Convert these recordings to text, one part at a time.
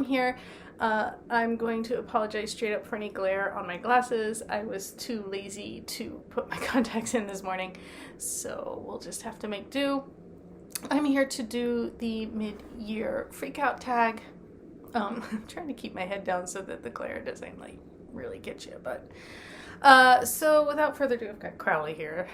am here. I'm going to apologize straight up for any glare on my glasses. I was too lazy to put my contacts in this morning, so we'll just have to make do. I'm here to do the Mid-Year Freakout Tag. I'm trying to keep my head down so that the glare doesn't really get you, but so without further ado, I've got Crowley here.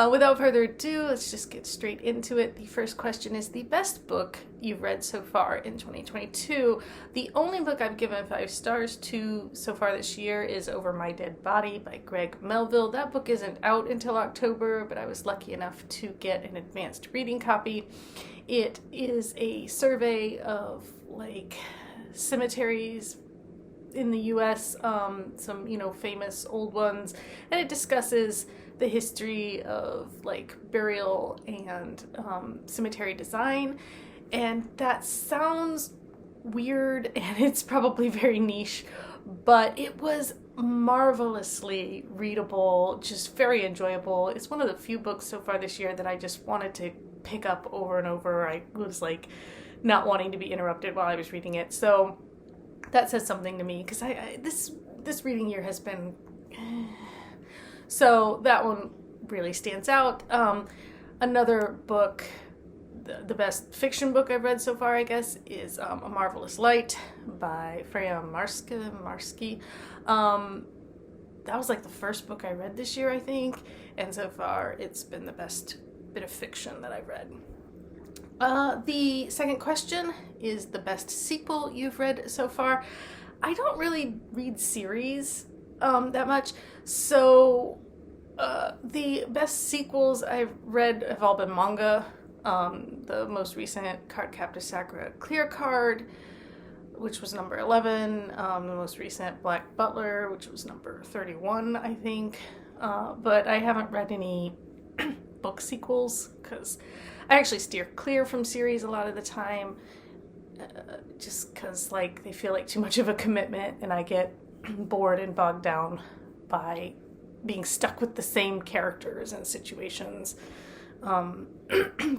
Without further ado, let's just get straight into it. The first question is the best book you've read so far in 2022. The only book I've given 5 stars to so far this year is Over My Dead Body by Greg Melville. That book isn't out until October, but I was lucky enough to get an advanced reading copy. It is a survey of cemeteries in the US, some famous old ones, and it discusses the history of burial and cemetery design. And that sounds weird and it's probably very niche, but it was marvelously readable, just very enjoyable. It's one of the few books so far this year that I just wanted to pick up over and over. I was not wanting to be interrupted while I was reading it, so that says something to me, because this reading year has been so that one really stands out. Another book, the best fiction book I've read so far, I guess, is A Marvelous Light by Freya Marski. That was the first book I read this year, I think, and so far it's been the best bit of fiction that I've read. The second question is the best sequel you've read so far. I don't really read series that much, so the best sequels I've read have all been manga. The most recent, Cardcaptor Sakura Clear Card, which was number 11. The most recent, Black Butler, which was number 31, I think. But I haven't read any book sequels because I actually steer clear from series a lot of the time, just because they feel like too much of a commitment, and I get bored and bogged down by being stuck with the same characters and situations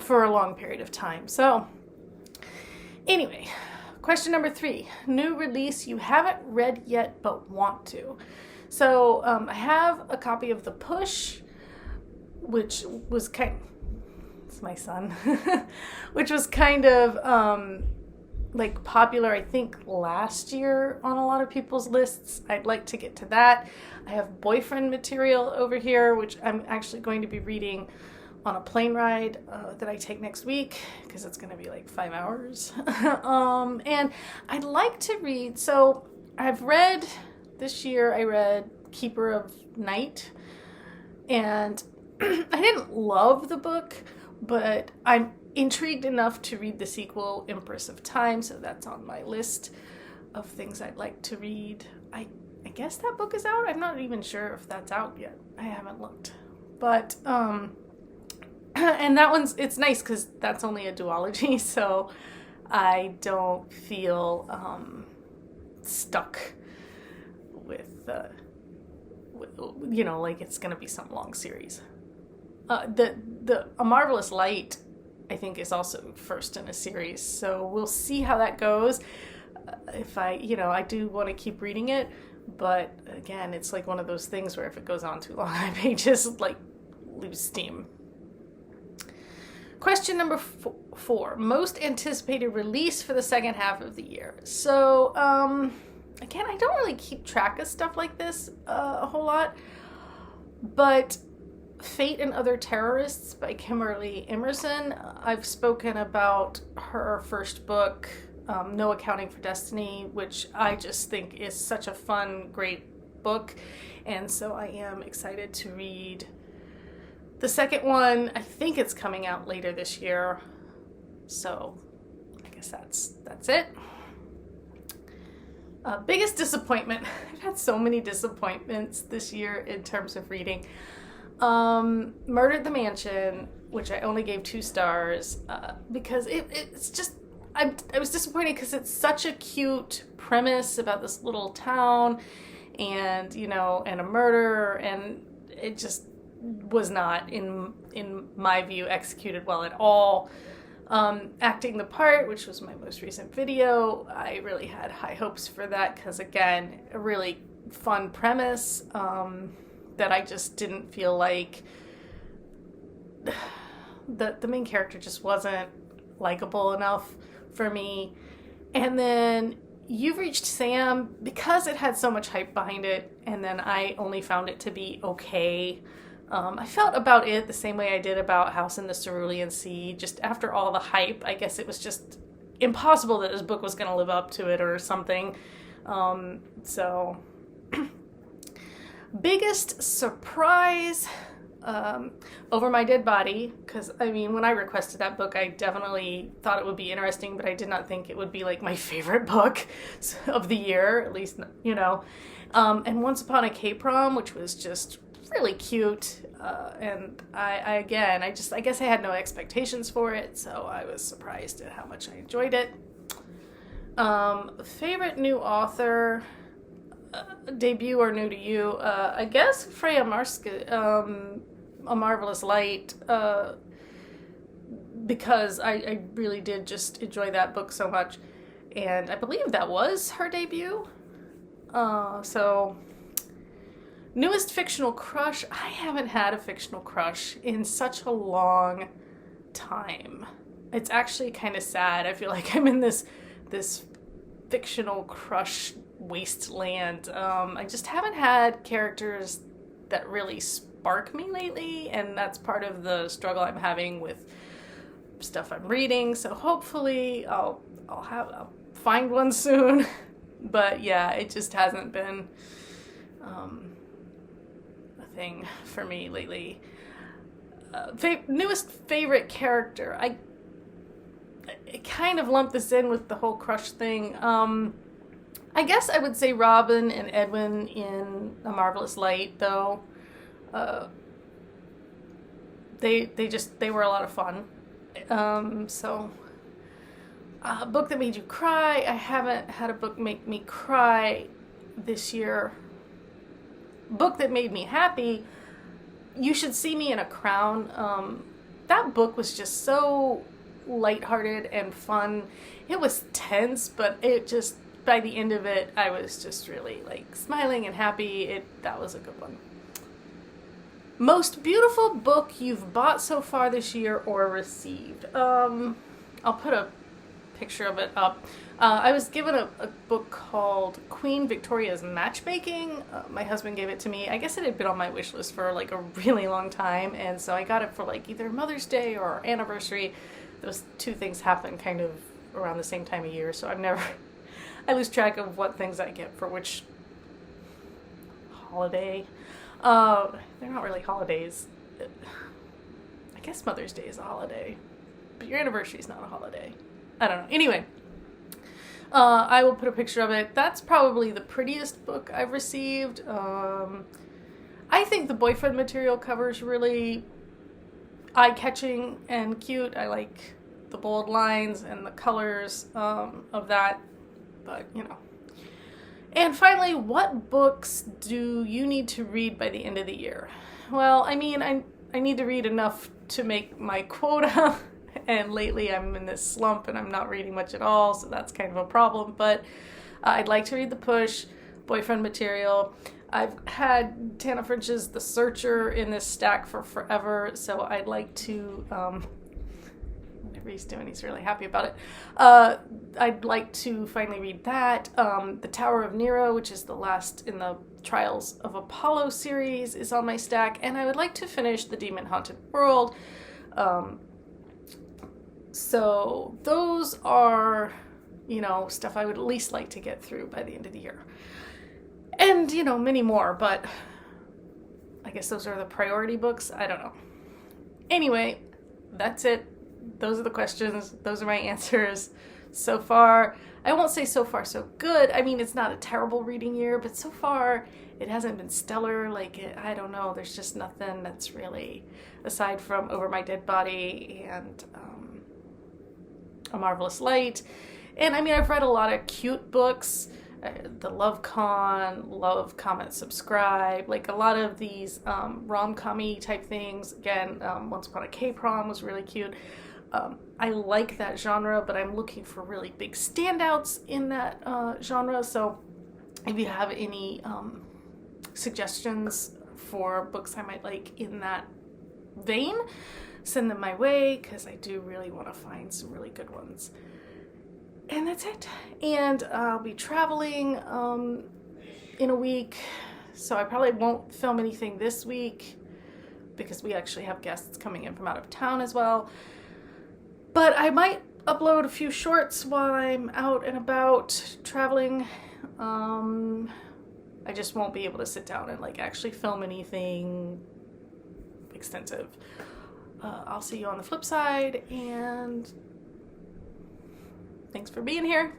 for a long period of time. So anyway, question number 3, new release you haven't read yet but want to. So I have a copy of The Push, which was it's my son, which was kind of popular, I think, last year on a lot of people's lists. I'd like to get to that. I have Boyfriend material over here, which I'm actually going to be reading on a plane ride that I take next week, because it's going to be 5 hours. And I'd like to read, so this year I read Keeper of Night, and I didn't love the book, but I'm intrigued enough to read the sequel, Empress of Time, so that's on my list of things I'd like to read. I guess that book is out. I'm not even sure if that's out yet. I haven't looked. But, and that it's nice because that's only a duology, so I don't feel stuck with it's going to be some long series. A Marvelous Light, I think, is also first in a series, so we'll see how that goes. If I do want to keep reading it, but again, it's one of those things where if it goes on too long, I may just lose steam. Question number 4, most anticipated release for the second half of the year. So, again, I don't really keep track of stuff like this a whole lot, but Fate and Other Terrorists by Kimberly Emerson. I've spoken about her first book, No Accounting for Destiny, which I just think is such a fun, great book, and so I am excited to read the second one. I think it's coming out later this year, so I guess that's it. Biggest disappointment. I've had so many disappointments this year in terms of reading. Murder at the Mansion, which I only gave 2 stars, because it's just, I was disappointed because it's such a cute premise about this little town and a murder, and it just was not, in my view, executed well at all. Acting the Part, which was my most recent video, I really had high hopes for that because, again, a really fun premise that I just didn't feel like the main character just wasn't likable enough for me. And then You've Reached Sam, because it had so much hype behind it, and then I only found it to be okay. I felt about it the same way I did about House in the Cerulean Sea. Just after all the hype, I guess it was just impossible that this book was going to live up to it or something. So, biggest surprise, Over My Dead Body, because, I mean, when I requested that book, I definitely thought it would be interesting, but I did not think it would be, like, my favorite book of the year, at least, you know. And Once Upon a K-Prom, which was just really cute, and I guess I had no expectations for it, so I was surprised at how much I enjoyed it. Favorite new author, debut or new to you, I guess Freya Marske, A Marvelous Light, because I really did just enjoy that book so much, and I believe that was her debut. So, newest fictional crush, I haven't had a fictional crush in such a long time. It's actually kind of sad. I feel like I'm in this fictional crush wasteland. I just haven't had characters that really spark me lately, and that's part of the struggle I'm having with stuff I'm reading. So hopefully I'll find one soon. But yeah, it just hasn't been a thing for me lately. Newest favorite character, I kind of lumped this in with the whole crush thing. I guess I would say Robin and Edwin in A Marvelous Light, though. They were a lot of fun. So, a book that made you cry. I haven't had a book make me cry this year. Book that made me happy. You Should See Me in a Crown. That book was just so lighthearted and fun. It was tense, but it just, by the end of it, I was just really like smiling and happy. That was a good one. Most beautiful book you've bought so far this year or received. I'll put a picture of it up. I was given a book called Queen Victoria's Matchmaking. My husband gave it to me. I guess it had been on my wish list for like a really long time, and so I got it for like either Mother's Day or our anniversary. Those two things happen kind of around the same time of year, so I lose track of what things I get for which holiday. They're not really holidays. I guess Mother's Day is a holiday, but your anniversary is not a holiday. I don't know. Anyway, I will put a picture of it. That's probably the prettiest book I've received. I think the boyfriend material cover is really eye-catching and cute. I like the bold lines and the colors of that, but you know. And finally, what books do you need to read by the end of the year? Well, I mean, I need to read enough to make my quota, and lately I'm in this slump and I'm not reading much at all, so that's kind of a problem, but I'd like to read The Push, boyfriend material. I've had Tana French's The Searcher in this stack for forever, so I'd like to, whatever he's doing, he's really happy about it. I'd like to finally read that. The Tower of Nero, which is the last in the Trials of Apollo series, is on my stack, and I would like to finish The Demon Haunted World. So those are, you know, stuff I would at least like to get through by the end of the year. And, you know, many more, but I guess those are the priority books. I don't know. Anyway, that's it. Those are the questions. Those are my answers so far. I won't say so far so good. I mean, it's not a terrible reading year, but so far it hasn't been stellar. I don't know. There's just nothing that's really, aside from Over My Dead Body and A Marvelous Light. And I mean, I've read a lot of cute books. The Love Con, Love, Comment, Subscribe, like a lot of these rom-com-y type things. Again, Once Upon a K-Prom was really cute. I like that genre, but I'm looking for really big standouts in that genre. So if you have any suggestions for books I might like in that vein, send them my way, because I do really want to find some really good ones. And that's it. And I'll be traveling in a week, so I probably won't film anything this week because we actually have guests coming in from out of town as well. But I might upload a few shorts while I'm out and about traveling. I just won't be able to sit down and like actually film anything extensive. I'll see you on the flip side, and thanks for being here.